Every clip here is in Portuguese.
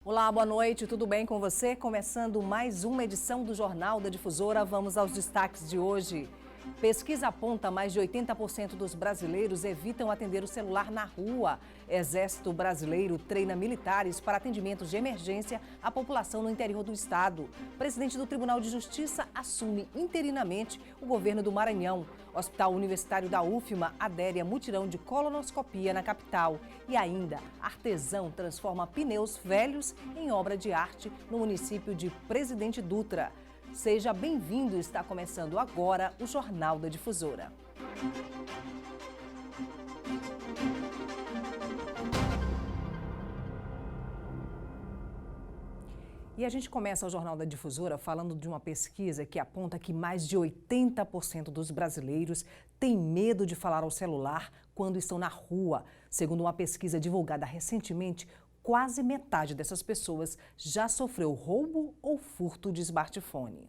Olá, boa noite, tudo bem com você? Começando mais uma edição do Jornal da Difusora, vamos aos destaques de hoje. Pesquisa aponta mais de 80% dos brasileiros evitam atender o celular na rua. Exército Brasileiro treina militares para atendimentos de emergência à população no interior do estado. Presidente do Tribunal de Justiça assume interinamente o governo do Maranhão. Hospital Universitário da UFMA adere a mutirão de colonoscopia na capital. E ainda, artesão transforma pneus velhos em obra de arte no município de Presidente Dutra. Seja bem-vindo, está começando agora o Jornal da Difusora. E a gente começa o Jornal da Difusora falando de uma pesquisa que aponta que mais de 80% dos brasileiros têm medo de falar ao celular quando estão na rua. Segundo uma pesquisa divulgada recentemente, quase metade dessas pessoas já sofreu roubo ou furto de smartphone.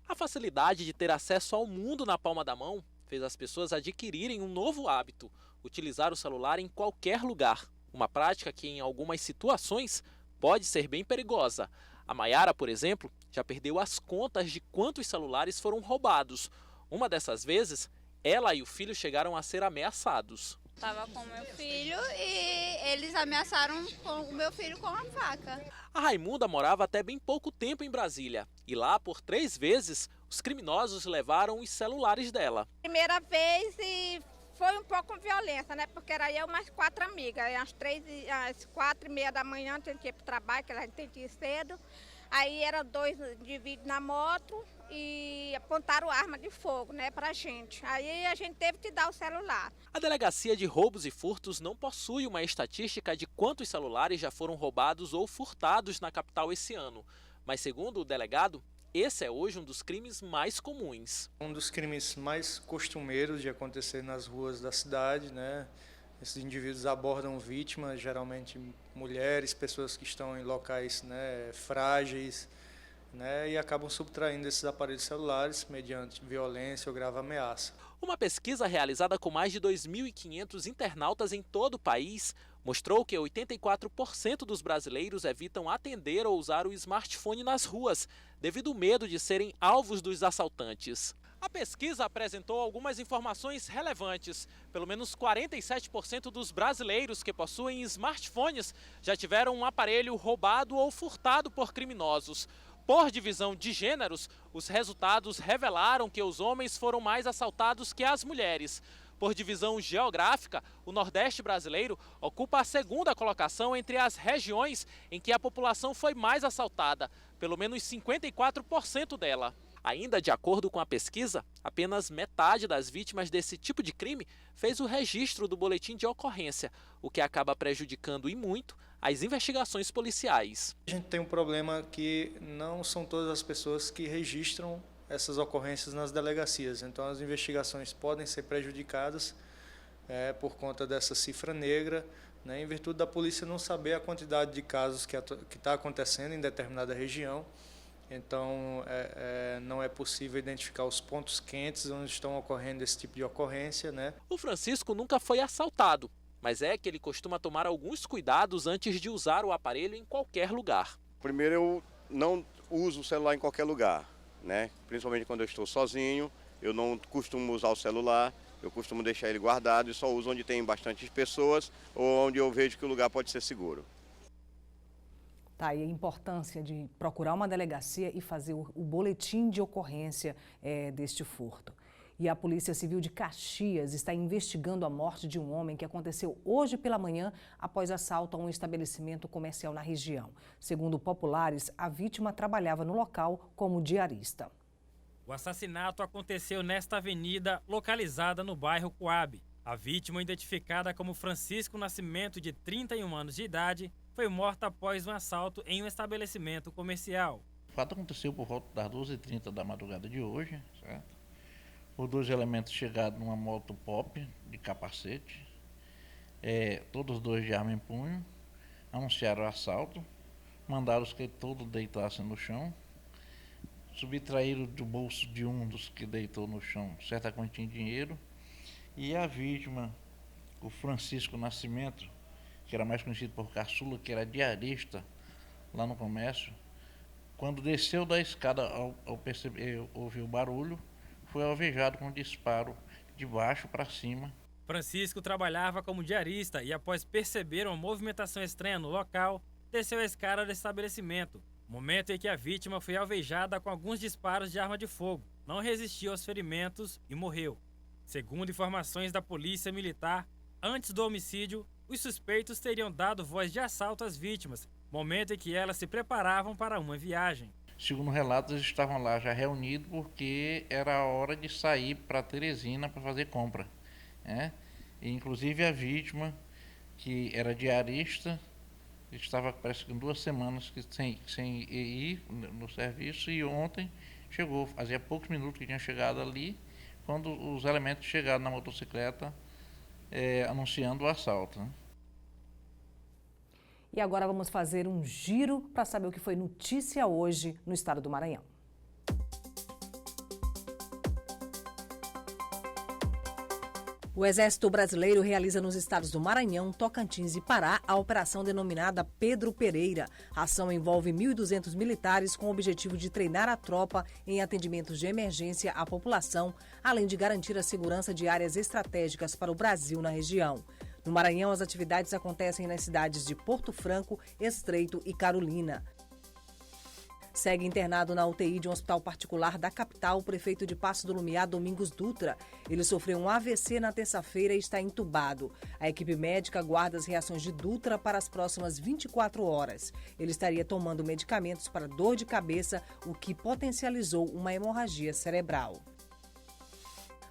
A facilidade de ter acesso ao mundo na palma da mão fez as pessoas adquirirem um novo hábito: utilizar o celular em qualquer lugar. Uma prática que, em algumas situações, pode ser bem perigosa. A Mayara, por exemplo, já perdeu as contas de quantos celulares foram roubados. Uma dessas vezes, ela e o filho chegaram a ser ameaçados. Estava com meu filho e eles ameaçaram o meu filho com a faca. A Raimunda morava até bem pouco tempo em Brasília. E lá, por 3 vezes, os criminosos levaram os celulares dela. Primeira vez e foi um pouco com violência, né? Porque era eu mais 4 amigas. Às 4h30 da manhã tinha que ir para o trabalho, que a gente tem que ir cedo. Aí eram 2 indivíduos na moto e apontaram arma de fogo, né, pra gente. Aí a gente teve que dar o celular. A Delegacia de Roubos e Furtos não possui uma estatística de quantos celulares já foram roubados ou furtados na capital esse ano. Mas segundo o delegado, esse é hoje um dos crimes mais comuns. Um dos crimes mais costumeiros de acontecer nas ruas da cidade, né? Esses indivíduos abordam vítimas, geralmente mulheres, pessoas que estão em locais, né, frágeis, né, e acabam subtraindo esses aparelhos celulares mediante violência ou grave ameaça. Uma pesquisa realizada com mais de 2.500 internautas em todo o país mostrou que 84% dos brasileiros evitam atender ou usar o smartphone nas ruas, devido ao medo de serem alvos dos assaltantes. A pesquisa apresentou algumas informações relevantes. Pelo menos 47% dos brasileiros que possuem smartphones já tiveram um aparelho roubado ou furtado por criminosos. Por divisão de gêneros, os resultados revelaram que os homens foram mais assaltados que as mulheres. Por divisão geográfica, o Nordeste brasileiro ocupa a 2ª colocação entre as regiões em que a população foi mais assaltada, pelo menos 54% dela. Ainda de acordo com a pesquisa, apenas metade das vítimas desse tipo de crime fez o registro do boletim de ocorrência, o que acaba prejudicando e muito as investigações policiais. A gente tem um problema que não são todas as pessoas que registram essas ocorrências nas delegacias, então as investigações podem ser prejudicadas por conta dessa cifra negra, né, em virtude da polícia não saber a quantidade de casos que está acontecendo em determinada região. Então, não é possível identificar os pontos quentes onde estão ocorrendo esse tipo de ocorrência, né? O Francisco nunca foi assaltado, mas é que ele costuma tomar alguns cuidados antes de usar o aparelho em qualquer lugar. Primeiro, eu não uso o celular em qualquer lugar, né? Principalmente quando eu estou sozinho, eu não costumo usar o celular, eu costumo deixar ele guardado e só uso onde tem bastantes pessoas ou onde eu vejo que o lugar pode ser seguro. Tá, e a importância de procurar uma delegacia e fazer o boletim de ocorrência deste furto. E a Polícia Civil de Caxias está investigando a morte de um homem que aconteceu hoje pela manhã após assalto a um estabelecimento comercial na região. Segundo populares, a vítima trabalhava no local como diarista. O assassinato aconteceu nesta avenida, localizada no bairro Coab. A vítima, identificada como Francisco Nascimento, de 31 anos de idade, foi morta após um assalto em um estabelecimento comercial. O fato aconteceu por volta das 12h30 da madrugada de hoje, certo? Os 2 elementos chegaram numa moto pop de capacete, todos os 2 de arma em punho, anunciaram o assalto, mandaram que todos deitassem no chão, subtraíram do bolso de um dos que deitou no chão certa quantia de dinheiro, e a vítima, o Francisco Nascimento, que era mais conhecido por Caçula, que era diarista lá no comércio. Quando desceu da escada, ao perceber, ouviu o barulho, foi alvejado com um disparo de baixo para cima. Francisco trabalhava como diarista e, após perceber uma movimentação estranha no local, desceu a escada do estabelecimento. Momento em que a vítima foi alvejada com alguns disparos de arma de fogo. Não resistiu aos ferimentos e morreu. Segundo informações da Polícia Militar, antes do homicídio, os suspeitos teriam dado voz de assalto às vítimas, momento em que elas se preparavam para uma viagem. Segundo relatos, eles estavam lá já reunidos porque era a hora de sair para Teresina para fazer compra. E, inclusive a vítima, que era diarista, estava parece que 2 semanas sem ir no serviço, e ontem chegou, fazia poucos minutos que tinha chegado ali, quando os elementos chegaram na motocicleta anunciando o assalto. E agora vamos fazer um giro para saber o que foi notícia hoje no estado do Maranhão. O Exército Brasileiro realiza nos estados do Maranhão, Tocantins e Pará a operação denominada Pedro Pereira. A ação envolve 1.200 militares com o objetivo de treinar a tropa em atendimentos de emergência à população, além de garantir a segurança de áreas estratégicas para o Brasil na região. No Maranhão, as atividades acontecem nas cidades de Porto Franco, Estreito e Carolina. Segue internado na UTI de um hospital particular da capital o prefeito de Passo do Lumiar, Domingos Dutra. Ele sofreu um AVC na terça-feira e está entubado. A equipe médica aguarda as reações de Dutra para as próximas 24 horas. Ele estaria tomando medicamentos para dor de cabeça, o que potencializou uma hemorragia cerebral.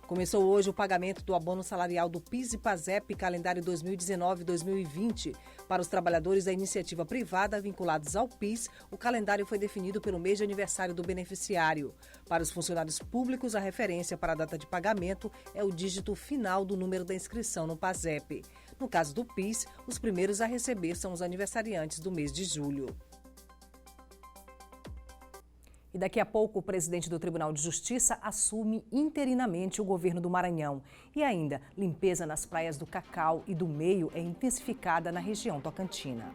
Começou hoje o pagamento do abono salarial do PIS e PASEP calendário 2019-2020. Para os trabalhadores da iniciativa privada vinculados ao PIS, o calendário foi definido pelo mês de aniversário do beneficiário. Para os funcionários públicos, a referência para a data de pagamento é o dígito final do número da inscrição no PASEP. No caso do PIS, os primeiros a receber são os aniversariantes do mês de julho. E daqui a pouco, o presidente do Tribunal de Justiça assume interinamente o governo do Maranhão. E ainda, limpeza nas praias do Cacau e do Meio é intensificada na região tocantina.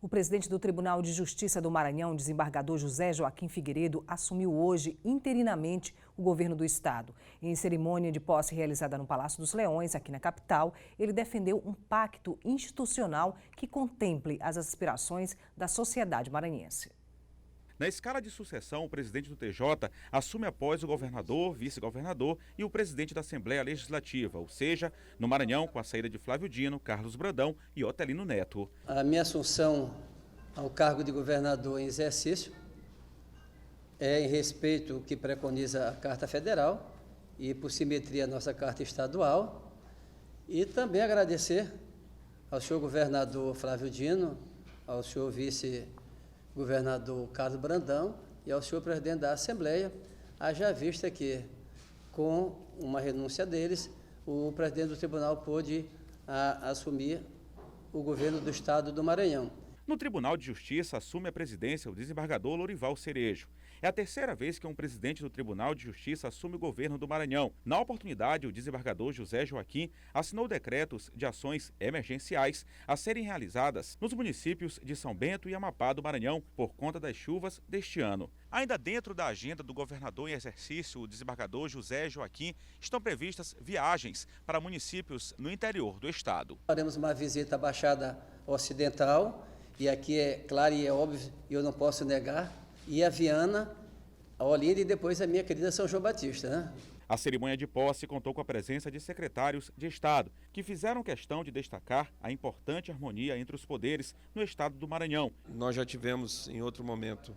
O presidente do Tribunal de Justiça do Maranhão, desembargador José Joaquim Figueiredo, assumiu hoje interinamente o governo do estado. Em cerimônia de posse realizada no Palácio dos Leões, aqui na capital, ele defendeu um pacto institucional que contemple as aspirações da sociedade maranhense. Na escala de sucessão, o presidente do TJ assume após o governador, vice-governador e o presidente da Assembleia Legislativa, ou seja, no Maranhão, com a saída de Flávio Dino, Carlos Brandão e Otelino Neto. A minha assunção ao cargo de governador em exercício é em respeito ao que preconiza a Carta Federal e, por simetria, a nossa Carta Estadual. E também agradecer ao senhor governador Flávio Dino, ao senhor vice-governador Carlos Brandão e ao senhor presidente da Assembleia, haja vista que, com uma renúncia deles, o presidente do tribunal pôde assumir o governo do estado do Maranhão. No Tribunal de Justiça assume a presidência o desembargador Lorival Cerejo. É a terceira vez que um presidente do Tribunal de Justiça assume o governo do Maranhão. Na oportunidade, o desembargador José Joaquim assinou decretos de ações emergenciais a serem realizadas nos municípios de São Bento e Amapá do Maranhão por conta das chuvas deste ano. Ainda dentro da agenda do governador em exercício, o desembargador José Joaquim, estão previstas viagens para municípios no interior do estado. Faremos uma visita à Baixada Ocidental, e aqui é claro e é óbvio, e eu não posso negar, e a Viana, a Olinda e depois a minha querida São João Batista, né? A cerimônia de posse contou com a presença de secretários de Estado, que fizeram questão de destacar a importante harmonia entre os poderes no estado do Maranhão. Nós já tivemos, em outro momento,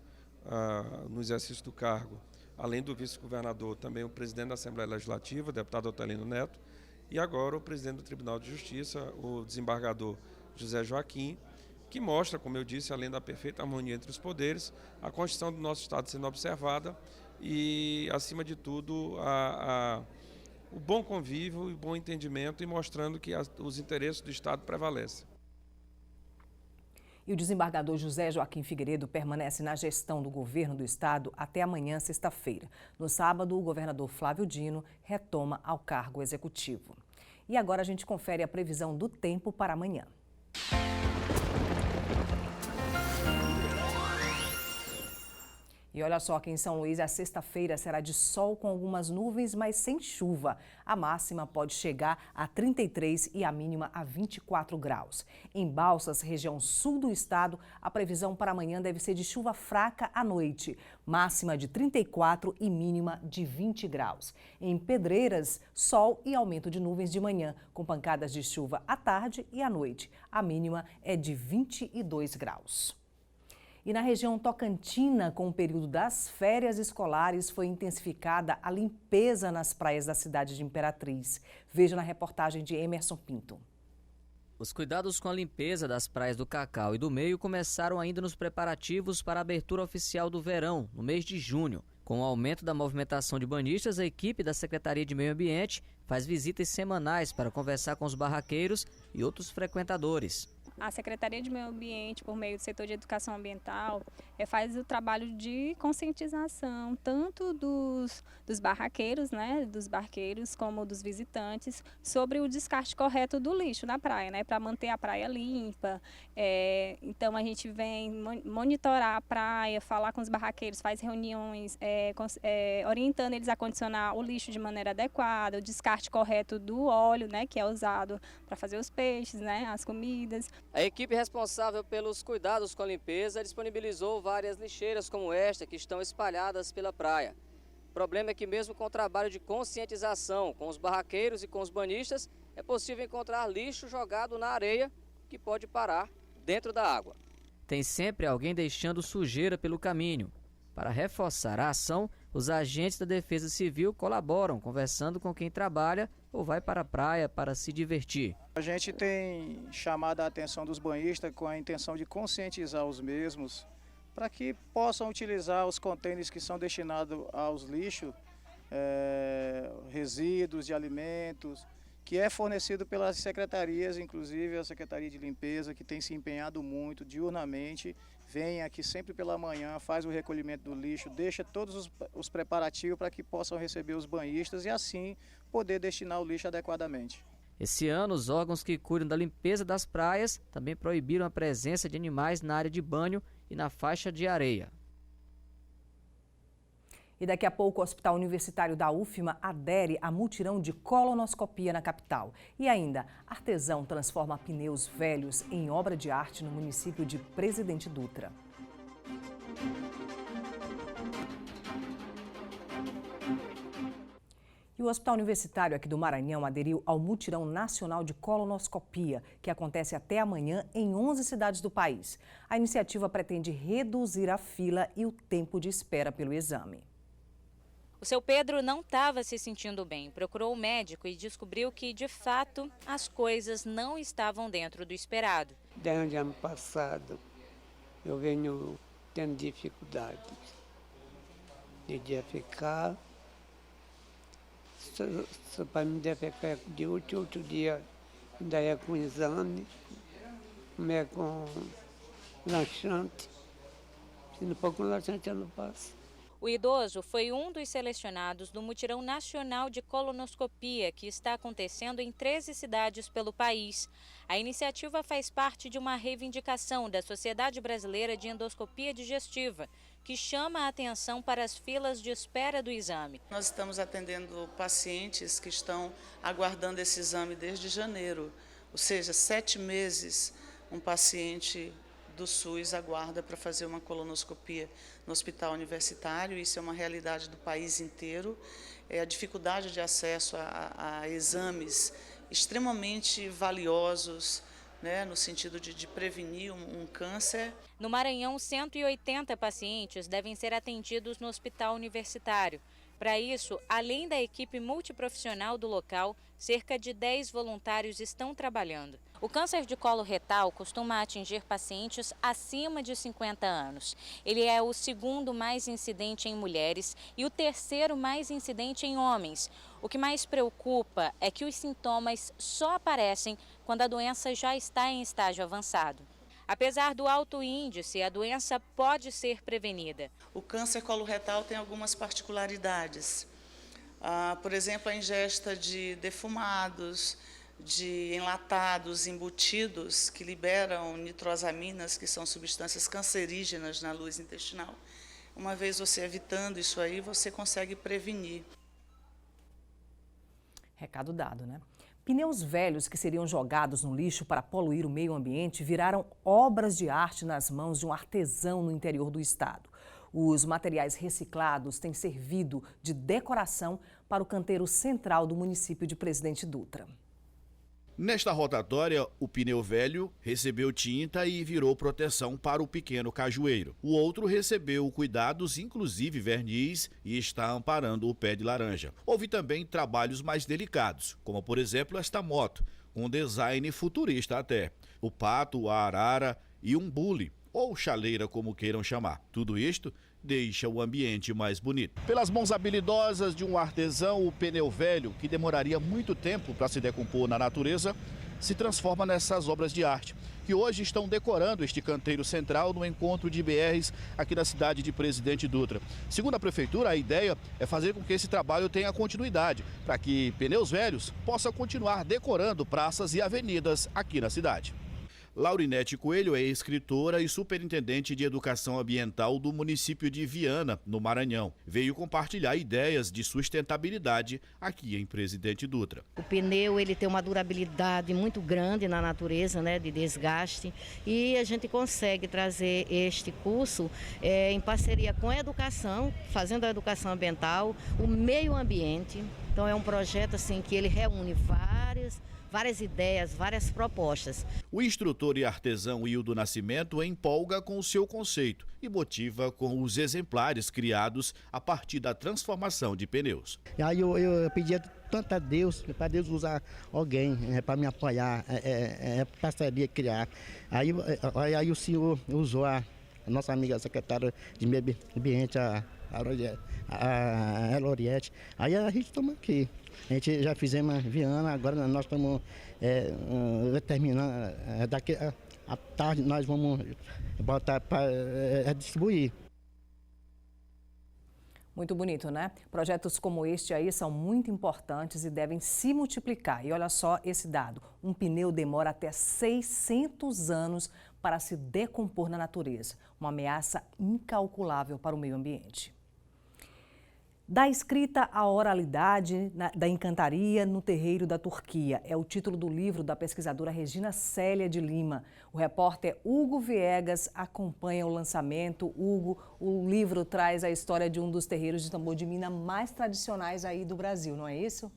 no exercício do cargo, além do vice-governador, também o presidente da Assembleia Legislativa, o deputado Otelino Neto, e agora o presidente do Tribunal de Justiça, o desembargador José Joaquim, que mostra, como eu disse, além da perfeita harmonia entre os poderes, a Constituição do nosso Estado sendo observada e, acima de tudo, o bom convívio e o bom entendimento e mostrando que os interesses do Estado prevalecem. E o desembargador José Joaquim Figueiredo permanece na gestão do governo do estado até amanhã, sexta-feira. No sábado, o governador Flávio Dino retoma ao cargo executivo. E agora a gente confere a previsão do tempo para amanhã. E olha só que em São Luís a sexta-feira será de sol com algumas nuvens, mas sem chuva. A máxima pode chegar a 33 e a mínima a 24 graus. Em Balsas, região sul do estado, a previsão para amanhã deve ser de chuva fraca à noite. Máxima de 34 e mínima de 20 graus. Em Pedreiras, sol e aumento de nuvens de manhã, com pancadas de chuva à tarde e à noite. A mínima é de 22 graus. E na região tocantina, com o período das férias escolares, foi intensificada a limpeza nas praias da cidade de Imperatriz. Veja na reportagem de Emerson Pinto. Os cuidados com a limpeza das praias do Cacau e do Meio começaram ainda nos preparativos para a abertura oficial do verão, no mês de junho. Com o aumento da movimentação de banhistas, a equipe da Secretaria de Meio Ambiente faz visitas semanais para conversar com os barraqueiros e outros frequentadores. A Secretaria de Meio Ambiente, por meio do setor de educação ambiental, faz o trabalho de conscientização, tanto dos barraqueiros, dos barqueiros, como dos visitantes, sobre o descarte correto do lixo na praia, para manter a praia limpa. Então a gente vem monitorar a praia, falar com os barraqueiros, faz reuniões, orientando eles a condicionar o lixo de maneira adequada, o descarte correto do óleo, que é usado para fazer os peixes, as comidas. A equipe responsável pelos cuidados com a limpeza disponibilizou várias lixeiras como esta que estão espalhadas pela praia. O problema é que mesmo com o trabalho de conscientização com os barraqueiros e com os banhistas, é possível encontrar lixo jogado na areia que pode parar dentro da água. Tem sempre alguém deixando sujeira pelo caminho. Para reforçar a ação, os agentes da Defesa Civil colaboram, conversando com quem trabalha ou vai para a praia para se divertir. A gente tem chamado a atenção dos banhistas com a intenção de conscientizar os mesmos para que possam utilizar os contêineres que são destinados aos lixos, resíduos de alimentos, que é fornecido pelas secretarias, inclusive a Secretaria de Limpeza, que tem se empenhado muito diurnamente, vem aqui sempre pela manhã, faz o recolhimento do lixo, deixa todos os preparativos para que possam receber os banhistas e assim poder destinar o lixo adequadamente. Esse ano, os órgãos que cuidam da limpeza das praias também proibiram a presença de animais na área de banho e na faixa de areia. E daqui a pouco o Hospital Universitário da UFMA adere a mutirão de colonoscopia na capital. E ainda, artesão transforma pneus velhos em obra de arte no município de Presidente Dutra. E o Hospital Universitário aqui do Maranhão aderiu ao mutirão nacional de colonoscopia, que acontece até amanhã em 11 cidades do país. A iniciativa pretende reduzir a fila e o tempo de espera pelo exame. O seu Pedro não estava se sentindo bem, procurou o médico e descobriu que, de fato, as coisas não estavam dentro do esperado. Desde o ano passado, eu venho tendo dificuldades de defecar. Só para me defecar de outro dia, ainda é com exame, como é com laxante. Se não for com laxante, eu não passo. O idoso foi um dos selecionados do mutirão nacional de colonoscopia, que está acontecendo em 13 cidades pelo país. A iniciativa faz parte de uma reivindicação da Sociedade Brasileira de Endoscopia Digestiva, que chama a atenção para as filas de espera do exame. Nós estamos atendendo pacientes que estão aguardando esse exame desde janeiro, ou seja, 7 meses um paciente do SUS aguarda para fazer uma colonoscopia no hospital universitário. Isso é uma realidade do país inteiro. A dificuldade de acesso a exames extremamente valiosos, no sentido de prevenir um câncer. No Maranhão, 180 pacientes devem ser atendidos no hospital universitário. Para isso, além da equipe multiprofissional do local, cerca de 10 voluntários estão trabalhando. O câncer de colo retal costuma atingir pacientes acima de 50 anos. Ele é o segundo mais incidente em mulheres e o terceiro mais incidente em homens. O que mais preocupa é que os sintomas só aparecem quando a doença já está em estágio avançado. Apesar do alto índice, a doença pode ser prevenida. O câncer coloretal tem algumas particularidades. Por exemplo, a ingesta de defumados, de enlatados, embutidos, que liberam nitrosaminas, que são substâncias cancerígenas na luz intestinal. Uma vez você evitando isso aí, você consegue prevenir. Recado dado, né? Pneus velhos que seriam jogados no lixo para poluir o meio ambiente viraram obras de arte nas mãos de um artesão no interior do estado. Os materiais reciclados têm servido de decoração para o canteiro central do município de Presidente Dutra. Nesta rotatória, o pneu velho recebeu tinta e virou proteção para o pequeno cajueiro. O outro recebeu cuidados, inclusive verniz, e está amparando o pé de laranja. Houve também trabalhos mais delicados, como por exemplo esta moto, com design futurista até. O pato, a arara e um bule, ou chaleira como queiram chamar. Tudo isto deixa o ambiente mais bonito. Pelas mãos habilidosas de um artesão, o pneu velho, que demoraria muito tempo para se decompor na natureza, se transforma nessas obras de arte, que hoje estão decorando este canteiro central no encontro de BRs aqui na cidade de Presidente Dutra. Segundo a Prefeitura, a ideia é fazer com que esse trabalho tenha continuidade, para que pneus velhos possam continuar decorando praças e avenidas aqui na cidade. Laurinete Coelho é escritora e superintendente de educação ambiental do município de Viana, no Maranhão. Veio compartilhar ideias de sustentabilidade aqui em Presidente Dutra. O pneu ele tem uma durabilidade muito grande na natureza, né, de desgaste, e a gente consegue trazer este curso em parceria com a educação, fazendo a educação ambiental, o meio ambiente. Então é um projeto assim que ele reúne várias ideias, várias propostas. O instrutor e artesão Hildo Nascimento empolga com o seu conceito e motiva com os exemplares criados a partir da transformação de pneus. E aí eu pedia tanto a Deus, para Deus usar alguém para me apoiar, parceria criar. Aí o senhor usou a nossa amiga secretária de Meio Ambiente, a Eloriette. Aí a gente estamos aqui. A gente já fizemos a Viana, agora nós estamos terminando. Daqui à tarde nós vamos botar para distribuir. Muito bonito, né? Projetos como este aí são muito importantes e devem se multiplicar. E olha só esse dado: um pneu demora até 600 anos para se decompor na natureza. Uma ameaça incalculável para o meio ambiente. Da escrita à oralidade, da encantaria no terreiro da Turquia. É o título do livro da pesquisadora Regina Célia de Lima. O repórter Hugo Viegas acompanha o lançamento. Hugo, o livro traz a história de um dos terreiros de tambor de mina mais tradicionais aí do Brasil, não é isso?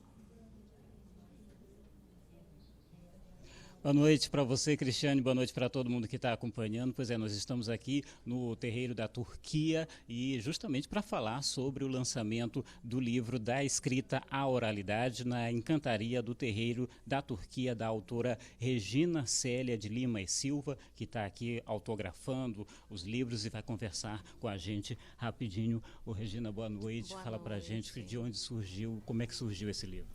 Boa noite para você, Cristiane, boa noite para todo mundo que está acompanhando. Pois é, nós estamos aqui no terreiro da Turquia e justamente para falar sobre o lançamento do livro Da Escrita à Oralidade na Encantaria do Terreiro da Turquia, da autora Regina Célia de Lima e Silva, que está aqui autografando os livros e vai conversar com a gente rapidinho. Ô, Regina, boa noite. Fala para a gente de onde surgiu, como é que surgiu esse livro.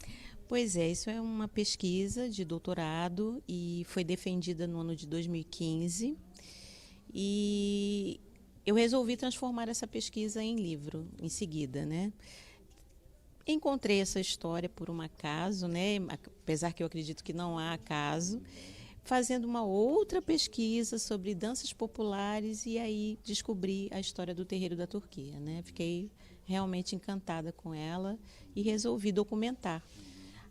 Pois é, isso é uma pesquisa de doutorado e foi defendida no ano de 2015 e eu resolvi transformar essa pesquisa em livro em seguida, né? Encontrei essa história por um acaso, né? Apesar que eu acredito que não há acaso, fazendo uma outra pesquisa sobre danças populares e aí descobri a história do terreiro da Turquia, né? Fiquei realmente encantada com ela e resolvi documentar.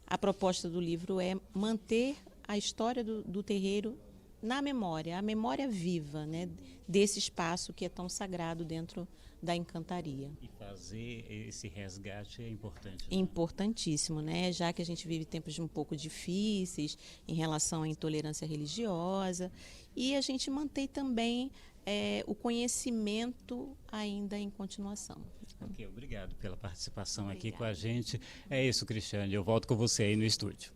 A proposta do livro é manter a história do terreiro na memória, a memória viva, né, desse espaço que é tão sagrado dentro da encantaria. E fazer esse resgate é importante. Né? Importantíssimo, né? Já que a gente vive tempos um pouco difíceis em relação à intolerância religiosa e a gente mantém também o conhecimento ainda em continuação. Ok, obrigado pela participação aqui com a gente. É isso, Cristiane, eu volto com você aí no estúdio.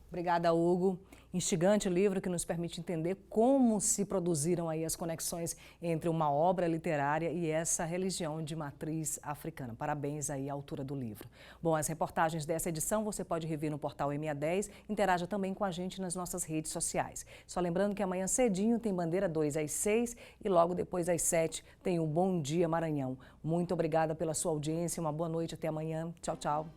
Obrigada, Hugo. Instigante livro que nos permite entender como se produziram aí as conexões entre uma obra literária e essa religião de matriz africana. Parabéns aí à autora do livro. Bom, as reportagens dessa edição você pode rever no portal E610. Interaja também com a gente nas nossas redes sociais. Só lembrando que amanhã cedinho tem Bandeira 2 às 6 e logo depois às 7 tem o Bom Dia Maranhão. Muito obrigada pela sua audiência, uma boa noite, até amanhã. Tchau, tchau.